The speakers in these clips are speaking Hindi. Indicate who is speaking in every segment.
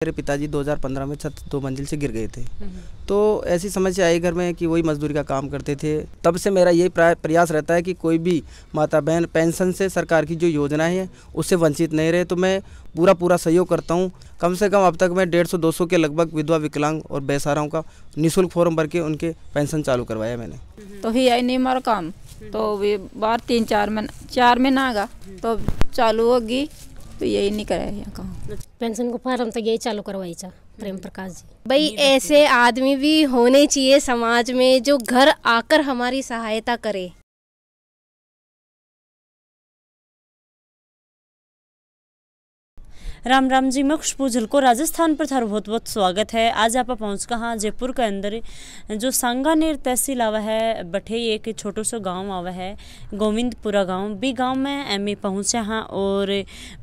Speaker 1: मेरे पिताजी 2015 में छत 2 मंजिल से गिर गए थे। तो ऐसी समस्या आई घर में कि वही मजदूरी का काम करते थे। तब से मेरा यही प्रयास रहता है कि कोई भी माता बहन पेंशन से सरकार की जो योजनाएं हैं उससे वंचित नहीं रहे। तो मैं पूरा सहयोग करता हूं। कम से कम अब तक मैं 150-200 के लगभग विधवा विकलांग और बेसहाराओं का निःशुल्क फॉर्म भर के उनके पेंशन चालू करवाया मैंने।
Speaker 2: तो ही आई नहीं हमारा काम, तो वे बार 4 महीना आगा तो चालू होगी, तो यही नहीं कराया काम।
Speaker 3: पेंशन को फॉर्म तो यही चालू करवाई प्रेम प्रकाश जी। भाई ऐसे आदमी भी होने चाहिए समाज में जो घर आकर हमारी सहायता करे।
Speaker 4: राम राम जी, मैं खुशबू झलको राजस्थान पर थारो बहुत बहुत स्वागत है। आज आप पहुँच का हाँ जयपुर के अंदर जो सांगानेर तहसील आवा है, बठे एक छोटो सो गांव आवा है गोविंदपुरा गांव। भी गांव में मैं पहुँचा हाँ और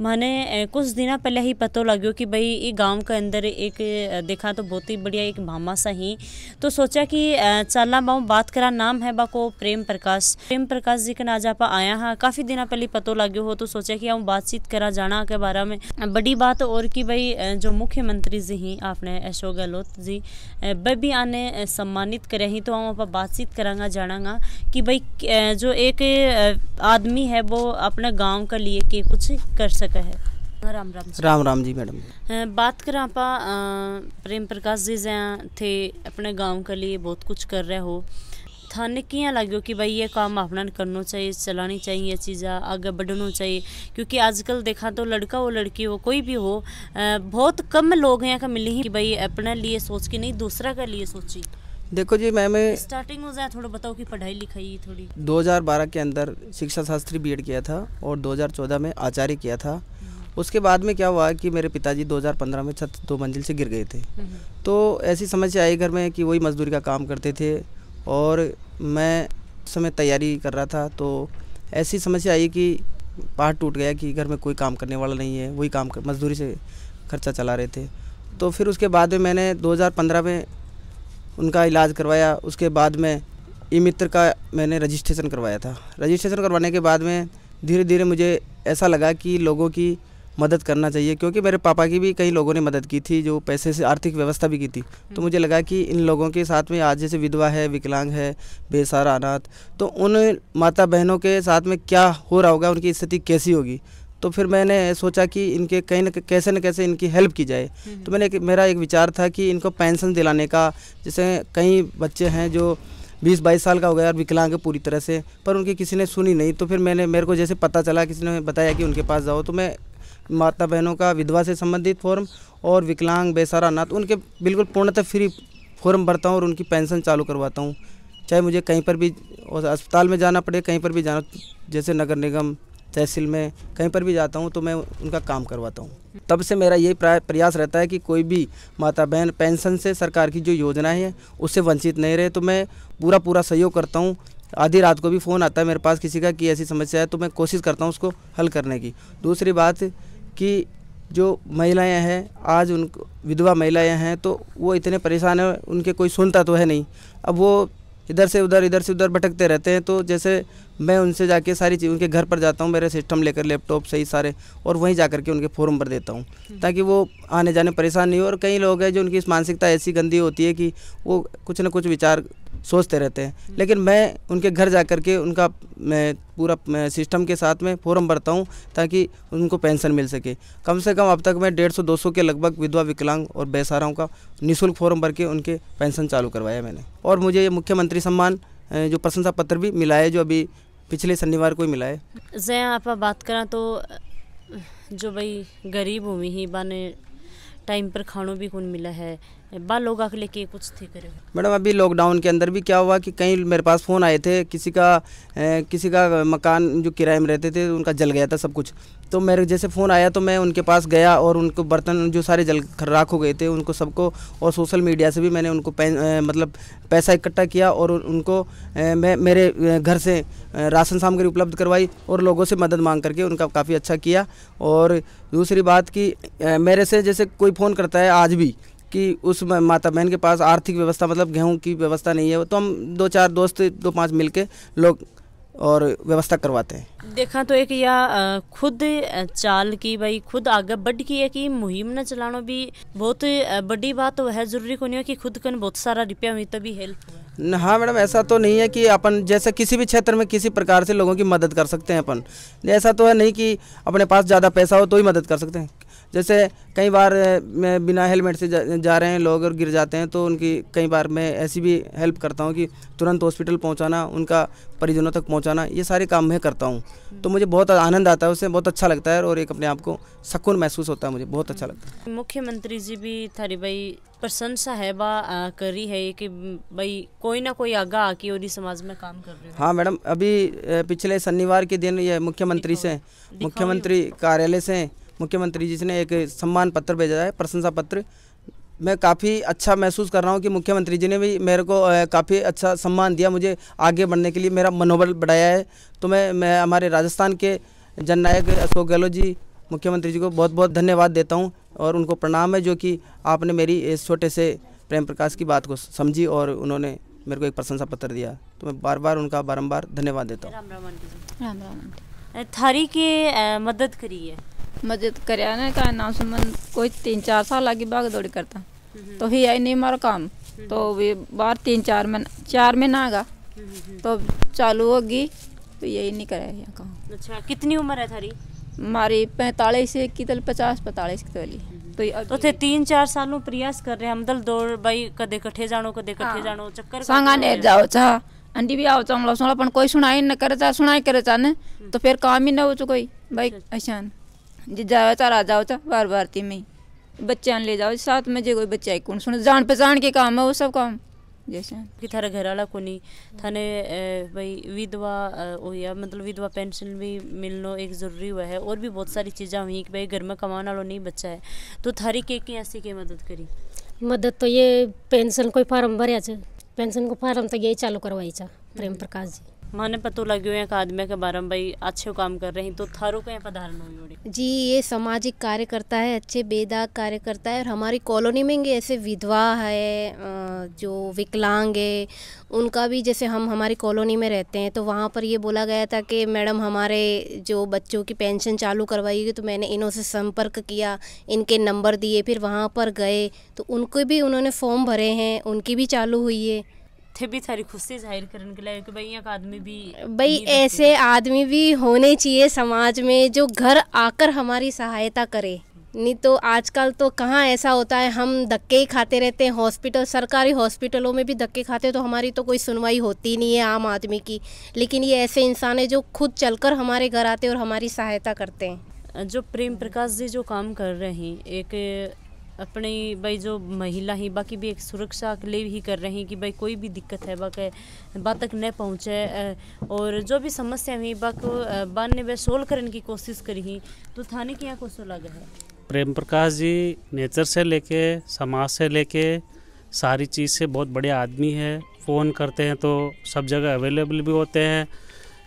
Speaker 4: मैंने कुछ दिन पहले ही पता लग्यो कि भाई ये गांव के अंदर एक देखा तो बहुत ही बढ़िया एक भामा सा ही। तो सोचा कि चलना बाऊ बात करा। नाम है बाको प्रेम प्रकाश जी के आज आप आया हाँ। काफ़ी दिन पहले पता लग्यो हो तो सोचा कि हम बातचीत करा जाना के बारे में। बड़ी बात और कि भाई जो मुख्यमंत्री जी ही आपने अशोक गहलोत जी वह भी आने सम्मानित करे ही। तो हम आप बातचीत करांगा जानांगा कि भाई जो एक आदमी है वो अपने गांव के लिए के कुछ कर सके है।
Speaker 1: राम जी मैडम।
Speaker 4: बात करें आप प्रेम प्रकाश जी थे अपने गांव के लिए बहुत कुछ कर रहे हो। थाने किया लगे कि भाई ये काम अपना करना चाहिए, चलानी चाहिए, ये चीज़ आगे बढ़ना चाहिए। क्योंकि आजकल देखा तो लड़का हो लड़की हो कोई भी हो, बहुत कम लोग हैं का मिले ही कि भाई अपने लिए सोच के नहीं दूसरा के लिए सोची।
Speaker 1: देखो जी मैं
Speaker 4: स्टार्टिंग हो जाए थोड़ा बताओ कि पढ़ाई लिखाई थोड़ी।
Speaker 1: 2012 के अंदर शिक्षा शास्त्री बीएड किया था और 2014 में आचार्य किया था। उसके बाद में क्या हुआ कि मेरे पिताजी 2015 में छत 2 मंजिल से गिर गए थे। तो ऐसी समस्या आई घर में कि वही मजदूरी का काम करते थे और मैं उस समय तैयारी कर रहा था। तो ऐसी समस्या आई कि पहाड़ टूट गया कि घर में कोई काम करने वाला नहीं है, वही काम मजदूरी से खर्चा चला रहे थे। तो फिर उसके बाद में मैंने 2015 में उनका इलाज करवाया। उसके बाद में ई मित्र का मैंने रजिस्ट्रेशन करवाया था। रजिस्ट्रेशन करवाने के बाद में धीरे धीरे मुझे ऐसा लगा कि लोगों की मदद करना चाहिए, क्योंकि मेरे पापा की भी कई लोगों ने मदद की थी जो पैसे से आर्थिक व्यवस्था भी की थी। तो मुझे लगा कि इन लोगों के साथ में आज जैसे विधवा है, विकलांग है, बेसहारा अनाथ, तो उन माता बहनों के साथ में क्या हो रहा होगा, उनकी स्थिति कैसी होगी। तो फिर मैंने सोचा कि इनके कहीं न कैसे इनकी हेल्प की जाए। तो मेरा एक विचार था कि इनको पेंशन दिलाने का। जैसे कई बच्चे हैं जो 20-22 साल का हो गया और विकलांग है पूरी तरह से, पर उनकी किसी ने सुनी नहीं। तो फिर मेरे को जैसे पता चला, किसी ने बताया कि उनके पास जाओ, तो मैं माता बहनों का विधवा से संबंधित फॉर्म और विकलांग बेसहारा अनाथ उनके बिल्कुल पूर्णतः फ्री फॉर्म भरता हूँ और उनकी पेंशन चालू करवाता हूँ। चाहे मुझे कहीं पर भी अस्पताल में जाना पड़े, कहीं पर भी जाना, जैसे नगर निगम तहसील में कहीं पर भी जाता हूँ तो मैं उनका काम करवाता हूँ। तब से मेरा यही प्रयास रहता है कि कोई भी माता बहन पेंशन से सरकार की जो योजनाएं हैं उससे वंचित नहीं रहे। तो मैं पूरा सहयोग करता हूँ। आधी रात को भी फ़ोन आता है मेरे पास किसी का कि ऐसी समस्या है, तो मैं कोशिश करता हूँ उसको हल करने की। दूसरी बात कि जो महिलाएं हैं, आज उनको विधवा महिलाएं हैं तो वो इतने परेशान हैं, उनके कोई सुनता तो है नहीं। अब वो इधर से उधर भटकते रहते हैं। तो जैसे मैं उनसे जाके सारी चीज़ उनके घर पर जाता हूँ, मेरे सिस्टम लेकर, लैपटॉप सही सारे, और वहीं जाकर के उनके फॉर्म भर देता हूँ ताकि वो आने जाने परेशान नहीं हो। और कई लोग हैं जो उनकी मानसिकता ऐसी गंदी होती है कि वो कुछ न कुछ विचार सोचते रहते हैं, लेकिन मैं उनके घर जा कर के उनका मैं पूरा सिस्टम के साथ में फॉर्म भरता हूँ ताकि उनको पेंशन मिल सके। कम से कम अब तक मैं 150-200 के लगभग विधवा विकलांग और बेसहाराओं का निःशुल्क फॉर्म भर के उनके पेंशन चालू करवाया मैंने। और मुझे ये मुख्यमंत्री सम्मान जो प्रशंसा पत्र भी मिला है, जो अभी पिछले शनिवार को ही मिला है।
Speaker 4: जैसे आप बात करें तो जो भाई गरीब भूमि ही बाने टाइम पर खानों भी कौन मिला है, बा लोग आके लेके कुछ थे करे।
Speaker 1: मैडम अभी लॉकडाउन के अंदर भी क्या हुआ कि कई मेरे पास फ़ोन आए थे, किसी का मकान जो किराए में रहते थे उनका जल गया था सब कुछ। तो मेरे जैसे फ़ोन आया तो मैं उनके पास गया और उनको बर्तन जो सारे जल खर्राख हो गए थे उनको सबको, और सोशल मीडिया से भी मैंने उनको मतलब पैसा इकट्ठा किया और उनको मैं मेरे घर से राशन सामग्री उपलब्ध करवाई और लोगों से मदद मांग करके उनका काफ़ी अच्छा किया। और दूसरी बात कि मेरे से जैसे कोई फ़ोन करता है आज भी कि उस माता बहन के पास आर्थिक व्यवस्था मतलब गेहूं की व्यवस्था नहीं है, तो हम 2-4 दोस्त 2-5 मिलके लोग और व्यवस्था करवाते हैं।
Speaker 4: देखा तो एक या खुद चाल की भाई खुद आगे बढ़ की है कि मुहिम न चलाना भी बहुत बड़ी बात तो है, जरूरी को नहीं है कि खुद कन बहुत सारा रुपया हुई तभी हेल्प हुआ।
Speaker 1: हाँ मैडम, ऐसा तो नहीं है कि अपन जैसे किसी भी क्षेत्र में किसी प्रकार से लोगों की मदद कर सकते हैं अपन, ऐसा तो है नहीं कि अपने पास ज़्यादा पैसा हो तो ही मदद कर सकते हैं। जैसे कई बार मैं बिना हेलमेट से जा रहे हैं लोग और गिर जाते हैं, तो उनकी कई बार मैं ऐसी भी हेल्प करता हूं कि तुरंत हॉस्पिटल पहुंचाना, उनका परिजनों तक पहुंचाना, ये सारे काम मैं करता हूं। तो मुझे बहुत आनंद आता है, उससे बहुत अच्छा लगता है और एक अपने आप को सुकून महसूस होता है, मुझे बहुत अच्छा लगता है।
Speaker 4: मुख्यमंत्री जी भी थारी भाई प्रशंसा है बा करी है कि भाई कोई ना कोई आगा आके और समाज में काम कर रहे हैं।
Speaker 1: हाँ मैडम, अभी पिछले शनिवार के दिन ये मुख्यमंत्री से, मुख्यमंत्री कार्यालय से मुख्यमंत्री जी ने एक सम्मान पत्र भेजा है, प्रशंसा पत्र। मैं काफ़ी अच्छा महसूस कर रहा हूँ कि मुख्यमंत्री जी ने भी मेरे को काफ़ी अच्छा सम्मान दिया, मुझे आगे बढ़ने के लिए मेरा मनोबल बढ़ाया है। तो मैं हमारे राजस्थान के जननायक अशोक गहलोत जी, मुख्यमंत्री जी को बहुत बहुत धन्यवाद देता हूँ और उनको प्रणाम है जो कि आपने मेरी इस छोटे से प्रेम प्रकाश की बात को समझी और उन्होंने मेरे को एक प्रशंसा पत्र दिया। तो मैं बार बार उनका बारंबार धन्यवाद देता हूँ।
Speaker 2: राम राम।
Speaker 4: थारी के मदद करी है,
Speaker 2: मदद करने का नाम संबंध कोई 3-4 साल लगी भाग दौड़ी करता, तो ही आई नहीं हमारा काम। तो भी बार 4 महीना आगा तो चालू होगी, तो यही नहीं करे यहाँ काम।
Speaker 4: अच्छा, कितनी उम्र है थारी?
Speaker 2: हमारी 45 से की तल 50-45 की तली।
Speaker 4: तो थे 3-4 सालों प्रयास कर रहे हैं, मतलब दौड़ भाई कदे कट्ठे जानो चक्कर
Speaker 2: संगा ने जाओ चाह अंडी भी आओ चांगला सोना पण कोई सुनाई न करे चा, सुनाई करे चा ने तो फिर काम ही न हो कोई भाई ऐसा जी जाओ चा आ जाओ चा बार बार ती में बच्चे ले जाओ साथ में, जे कोई बच्चा कौन सुन जान पहचान के काम है वो सब काम जैसे
Speaker 4: कि थारा घर वाला को नहीं थाने भाई विधवा हो या मतलब विधवा पेंशन भी मिलना एक ज़रूरी हुआ है, और भी बहुत सारी चीज़ें हुई कि भाई घर में कमाने वालों नहीं बच्चा है, तो थारी के ऐसी के मदद करी?
Speaker 3: मदद तो ये पेंशन कोई फार्म भरिया छ, पेंशन को फार्म तो यही चालू करवाई छ प्रेम प्रकाश जी।
Speaker 4: माने पतो लगे हुए आदमी के बारे में भाई अच्छे काम कर रहे हैं, तो थारो के पधारण हुई
Speaker 3: जी। ये सामाजिक कार्यकर्ता है, अच्छे बेदाग कार्यकर्ता है, और हमारी कॉलोनी में ऐसे विधवा है जो विकलांग है उनका भी, जैसे हम हमारी कॉलोनी में रहते हैं तो वहाँ पर ये बोला गया था कि मैडम हमारे जो बच्चों की पेंशन चालू करवाइएगी, तो मैंने इन्हों से संपर्क किया, इनके नंबर दिए, फिर वहाँ पर गए तो उनको भी उन्होंने फॉर्म भरे हैं, उनकी भी चालू हुई है।
Speaker 4: थे भी थारी खुशी जाहिर करने के लिए कि भाई यहाँ का आदमी भी
Speaker 3: भाई ऐसे आदमी भी होने चाहिए समाज में जो घर आकर हमारी सहायता करे, नहीं तो आजकल तो कहाँ ऐसा होता है, हम धक्के ही खाते रहते हैं। हॉस्पिटल, सरकारी हॉस्पिटलों में भी धक्के खाते, तो हमारी तो कोई सुनवाई होती नहीं है आम आदमी की। लेकिन ये ऐसे इंसान है जो खुद चलकर हमारे घर आते हैं और हमारी सहायता करते हैं।
Speaker 4: जो प्रेम प्रकाश जी जो काम कर रहे हैं, एक अपनी भाई जो महिला ही बाकी भी एक सुरक्षा के लिए ही कर रहे हैं कि भाई कोई भी दिक्कत है बाकी बात तक न पहुँचे, और जो भी समस्या हुई बाको बाने वे सोल्व करने की कोशिश करी, तो थाने की यहाँ को लगा है?
Speaker 5: प्रेम प्रकाश जी नेचर से लेके समाज से लेके सारी चीज़ से बहुत बढ़िया आदमी है। फ़ोन करते हैं तो सब जगह अवेलेबल भी होते हैं,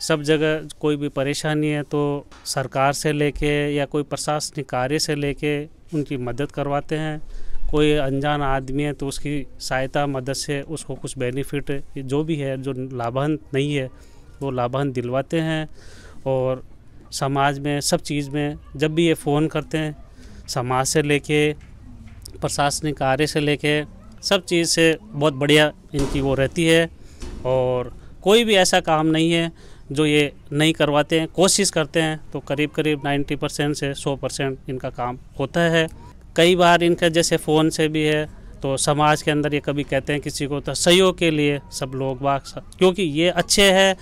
Speaker 5: सब जगह कोई भी परेशानी है तो सरकार से लेके या कोई प्रशासनिक कार्य से लेके उनकी मदद करवाते हैं। कोई अनजान आदमी है तो उसकी सहायता मदद से उसको कुछ बेनिफिट जो भी है, जो लाभान्वित नहीं है वो लाभान्वित दिलवाते हैं। और समाज में सब चीज़ में जब भी ये फ़ोन करते हैं, समाज से लेके प्रशासनिक कार्य से लेके सब चीज़ से बहुत बढ़िया इनकी वो रहती है। और कोई भी ऐसा काम नहीं है जो ये नहीं करवाते हैं, कोशिश करते हैं तो करीब करीब 90% से 100% इनका काम होता है। कई बार इनका जैसे फ़ोन से भी है तो समाज के अंदर ये कभी कहते हैं किसी को तो सहयोग के लिए सब लोग क्योंकि ये अच्छे हैं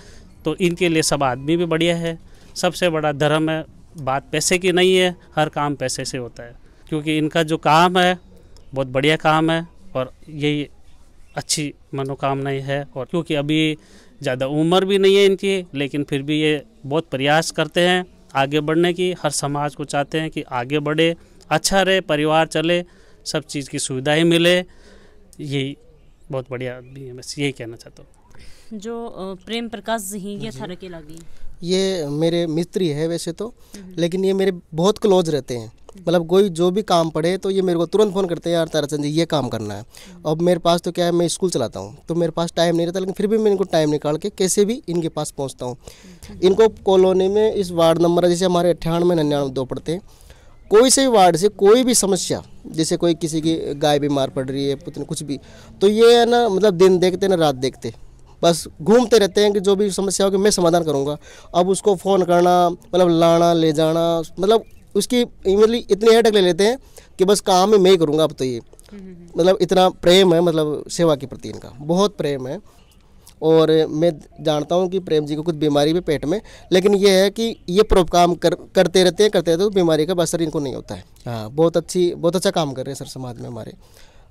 Speaker 5: तो इनके लिए सब आदमी भी बढ़िया है। सबसे बड़ा धर्म है, बात पैसे की नहीं है, हर काम पैसे से होता है, क्योंकि इनका जो काम है बहुत बढ़िया काम है और यही अच्छी मनोकामनाएं है। और क्योंकि अभी ज़्यादा उम्र भी नहीं है इनकी, लेकिन फिर भी ये बहुत प्रयास करते हैं आगे बढ़ने की। हर समाज को चाहते हैं कि आगे बढ़े, अच्छा रहे, परिवार चले, सब चीज़ की सुविधाएं मिले। यही बहुत बढ़िया आदमी है, बस यही कहना चाहता हूँ।
Speaker 4: जो प्रेम प्रकाश जी ये थारा के लगी
Speaker 6: ये मेरे मिस्त्री है वैसे तो, लेकिन ये मेरे बहुत क्लोज रहते हैं। मतलब कोई जो भी काम पड़े तो ये मेरे को तुरंत फ़ोन करते हैं, यार ताराचंद जी ये काम करना है। अब मेरे पास तो क्या है, मैं स्कूल चलाता हूँ तो मेरे पास टाइम नहीं रहता, लेकिन फिर भी मैं इनको टाइम निकाल के कैसे भी इनके पास पहुँचता हूँ। इनको कॉलोनी में इस वार्ड नंबर जैसे हमारे 98, 99, 2 पड़ते हैं, कोई से भी वार्ड से कोई भी समस्या, जैसे कोई किसी की गाय बीमार पड़ रही है, पुतनी कुछ भी, तो ये है ना, मतलब दिन देखते ना रात देखते, बस घूमते रहते हैं कि जो भी समस्या होगी मैं समाधान करूंगा। अब उसको फ़ोन करना, मतलब लाना ले जाना, मतलब उसकी मतलब इतनी हेडेक ले लेते हैं कि बस काम ही मैं ही करूंगा अब तो। ये मतलब इतना प्रेम है, मतलब सेवा के प्रति इनका बहुत प्रेम है। और मैं जानता हूं कि प्रेम जी को कुछ बीमारी भी पेट में, लेकिन ये है कि ये काम करते रहते हैं तो बीमारी का असर इनको नहीं होता है। हाँ, बहुत अच्छा काम कर रहे हैं सर समाज में हमारे।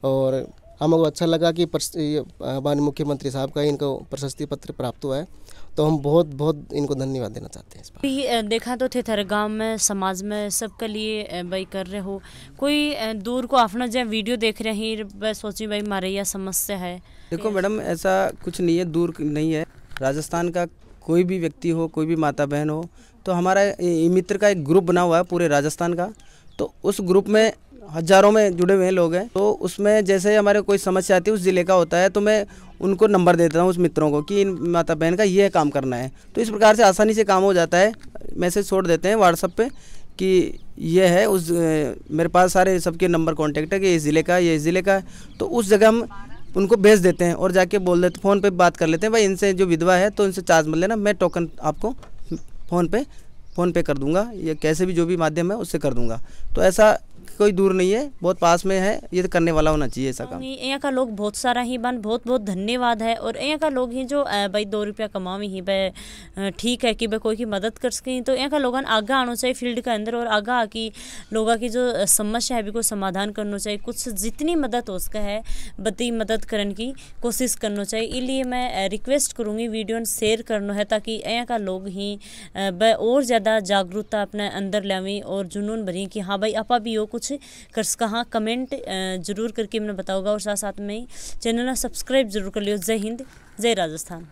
Speaker 6: और हमको अच्छा लगा कि माननीय मुख्यमंत्री साहब का इनको प्रशस्ति पत्र प्राप्त हुआ है, तो हम बहुत इनको धन्यवाद देना चाहते हैं इस बार।
Speaker 4: देखा तो थे थारे गांव में, समाज में सबके लिए भाई कर रहे हो, कोई दूर को अपना जो वीडियो देख रहे हैं सोची भाई मारे यह समस्या है?
Speaker 1: देखो मैडम, ऐसा कुछ नहीं है, दूर नहीं है। राजस्थान का कोई भी व्यक्ति हो, कोई भी माता बहन हो, तो हमारा मित्र का एक ग्रुप बना हुआ है पूरे राजस्थान का, तो उस ग्रुप में हजारों में जुड़े हुए लोग हैं। तो उसमें जैसे हमारे कोई समस्या आती है, उस ज़िले का होता है, तो मैं उनको नंबर देता हूँ उस मित्रों को कि इन माता बहन का ये काम करना है। तो इस प्रकार से आसानी से काम हो जाता है। मैसेज छोड़ देते हैं व्हाट्सएप पे कि ये है, उस मेरे पास सारे सबके नंबर कॉन्टैक्ट है कि ये ज़िले का, ये ज़िले का, तो उस जगह हम उनको भेज देते हैं और जाके बोल देते, फ़ोन पे बात कर लेते हैं, भाई इनसे जो विधवा है तो इनसे चार्ज मत लेना, मैं टोकन आपको फ़ोन पे कर दूंगा, या कैसे भी जो भी माध्यम है उससे कर दूंगा। तो ऐसा कोई दूर नहीं है, बहुत पास में है, ये तो करने वाला होना चाहिए ऐसा काम।
Speaker 4: यहाँ का लोग बहुत सारा ही बन, बहुत धन्यवाद है। और यहाँ का लोग ही जो भाई 2 रुपया कमावे ही भाई ठीक है कि भाई कोई की मदद कर सकें, तो यहाँ का लोगों आगे आना चाहिए फील्ड के अंदर, और आगे आके लोगों की जो समस्या है भी को समाधान करना चाहिए। कुछ जितनी मदद हो सके है बती मदद करने की कोशिश करना चाहिए। इसलिए मैं रिक्वेस्ट करूँगी वीडियो शेयर करना है, ताकि यहाँ का लोग ही और ज़्यादा जागरूकता अपने अंदर लावें और जुनून भरी कि हाँ भाई आपा भी हो कुछ कर सका। हाँ, कमेंट जरूर करके मैंने बताऊंगा, और साथ साथ में चैनल सब्सक्राइब जरूर कर लियो। जय हिंद, जय राजस्थान।